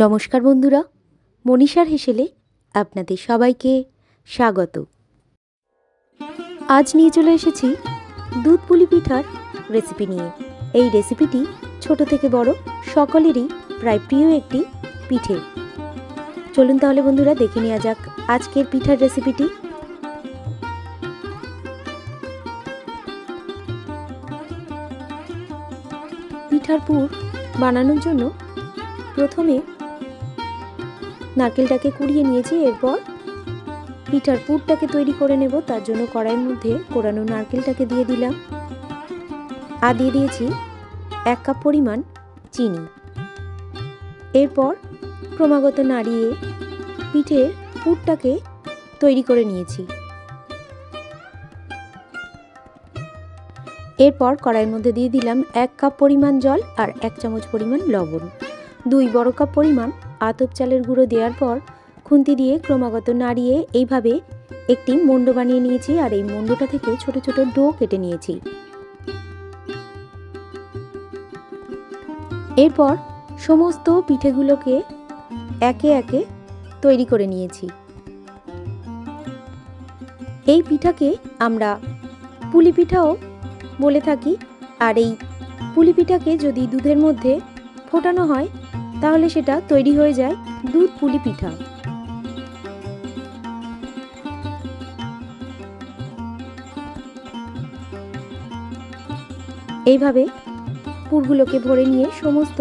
নমস্কার বন্ধুরা, মনীষার হেসেলে আপনাদের সবাইকে স্বাগত। আজ নিয়ে চলে এসেছি দুধ পুলি পিঠার রেসিপি নিয়ে। এই রেসিপিটি ছোট থেকে বড় সকলেরই প্রায় প্রিয় একটি পিঠে। চলুন তাহলে বন্ধুরা দেখে নেওয়া যাক আজকের পিঠার রেসিপিটি। পিঠার পুর বানানোর জন্য প্রথমে নারকেলটাকে কুড়িয়ে নিয়েছি। এরপর পিঠার পুরটাকে তৈরি করে নেব। তার জন্য কড়াইয়ের মধ্যে কোরানো নারকেলটাকে দিয়ে দিলাম আর দিয়ে দিয়েছি 1 কাপ পরিমাণ চিনি। এরপর ক্রমাগত নাড়িয়ে পিঠের পুরটাকে তৈরি করে নিয়েছি। এরপর কড়াইয়ের মধ্যে দিয়ে দিলাম 1 কাপ পরিমাণ জল আর 1 চামচ পরিমাণ লবণ। 2 বড় কাপ পরিমাণ আতপ চালের গুঁড়ো দেওয়ার পর খুন্তি দিয়ে ক্রমাগত নাড়িয়ে এইভাবে একটি মন্ড বানিয়ে নিয়েছি। আর এই মন্ডটা থেকে ছোট ছোট ডো কেটে নিয়েছি। এরপর সমস্ত পিঠেগুলোকে একে একে তৈরি করে নিয়েছি। এই পিঠাকে আমরা পুলি পিঠাও বলে থাকি। আর এই পুলি পিঠাকে যদি দুধের মধ্যে ফোটানো হয় তাহলে সেটা তৈরি হয়ে যায় দুধ পুলি পিঠা। এইভাবে পুরগুলোকে ভরে নিয়ে সমস্ত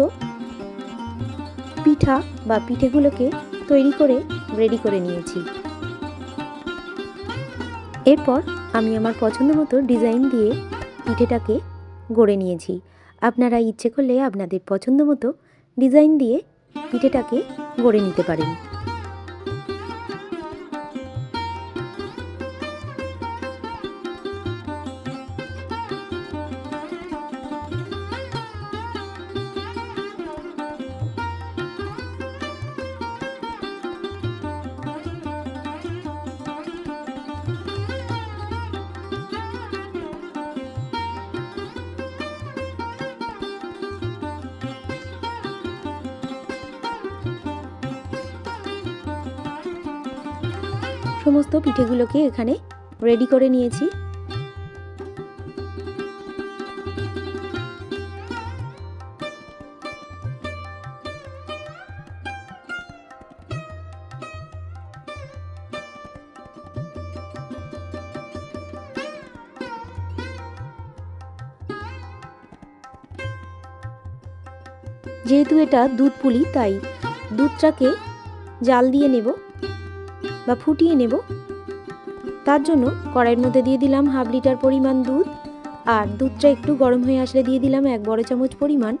পিঠা বা পিঠেগুলোকে তৈরি করে রেডি করে নিয়েছি। এরপর আমি আমার পছন্দ মতো ডিজাইন দিয়ে পিঠেটাকে গড়ে নিয়েছি। আপনারা ইচ্ছে করলে আপনাদের পছন্দ মতো ডিজাইন দিয়ে পিঠেটাকে গড়ে নিতে পারেন। সমস্ত পিঠেগুলোকে এখানে রেডি করে নিয়েছি। যেহেতু এটা দুধ পুলি তাই দুধটাকে জাল দিয়ে নেব বা ফুটিয়ে নেব। তার জন্য কড়াইয়ের মধ্যে দিয়ে দিলাম 1/2 লিটার পরিমাণ দুধ। আর দুধটা একটু গরম হয়ে আসলে দিয়ে দিলাম 1 বড় চামচ পরিমাণ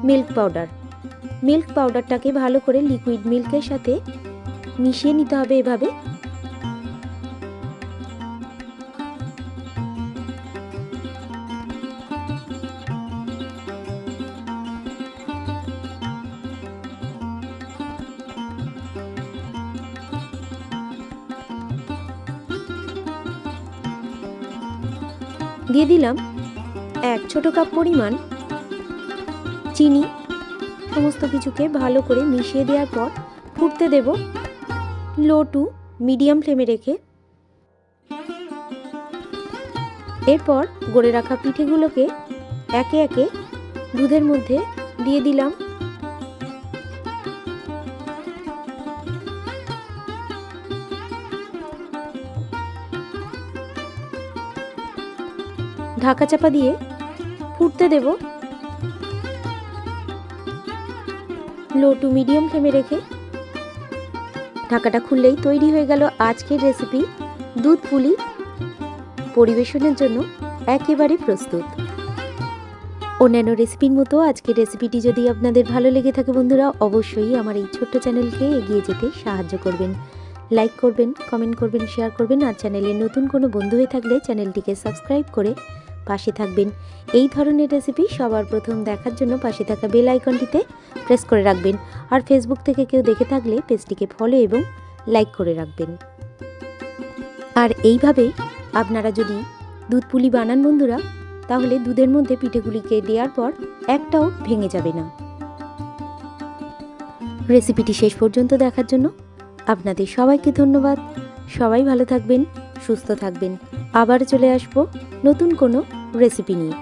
মিল্ক পাউডার। মিল্ক পাউডারটাকে ভালো করে লিকুইড মিল্কের সাথে মিশিয়ে নিতে হবে। এভাবে দিয়ে দিলাম 1 ছোট কাপ পরিমাণ চিনি। সমস্ত কিছুকে ভালো করে মিশিয়ে দেওয়ার পর ফুটতে দেব লো টু মিডিয়াম ফ্লেমে রেখে। এরপর গড়ে রাখা পিঠেগুলোকে একে একে দুধের মধ্যে দিয়ে দিলাম। ঢাকা চাপা দিয়ে ফুটতে দেব লো টু মিডিয়াম ফ্লেমে রেখে। ঢাকাটা খুললেই তৈরি হয়ে গেল আজকের রেসিপি দুধ পুলি। পরিবেশনের জন্য একেবারে প্রস্তুত। অন্যান্য রেসিপির মতো আজকের রেসিপিটি যদি আপনাদের ভালো লেগে থাকে বন্ধুরা, অবশ্যই আমার এই ছোট্ট চ্যানেলকে এগিয়ে যেতে সাহায্য করবেন। লাইক করবেন, কমেন্ট করবেন, শেয়ার করবেন। আর চ্যানেলে নতুন কোনো বন্ধু হয়ে থাকলে চ্যানেলটিকে সাবস্ক্রাইব করে পাশে থাকবেন। এই ধরনের রেসিপি সবার প্রথম দেখার জন্য পাশে থাকা বেল আইকনটিতে প্রেস করে রাখবেন। আর ফেসবুক থেকে কেউ দেখে থাকলে পেজটিকে ফলো এবং লাইক করে রাখবেন। আর এইভাবে আপনারা যদি দুধ পুলি বানান বন্ধুরা, তাহলে দুধের মধ্যে পিঠেগুলিকে দেওয়ার পর একটাও ভেঙে যাবে না। রেসিপিটি শেষ পর্যন্ত দেখার জন্য আপনাদের সবাইকে ধন্যবাদ। সবাই ভালো থাকবেন, সুস্থ থাকবেন। আবার চলে আসবো নতুন কোনো রেসিপি নিয়ে।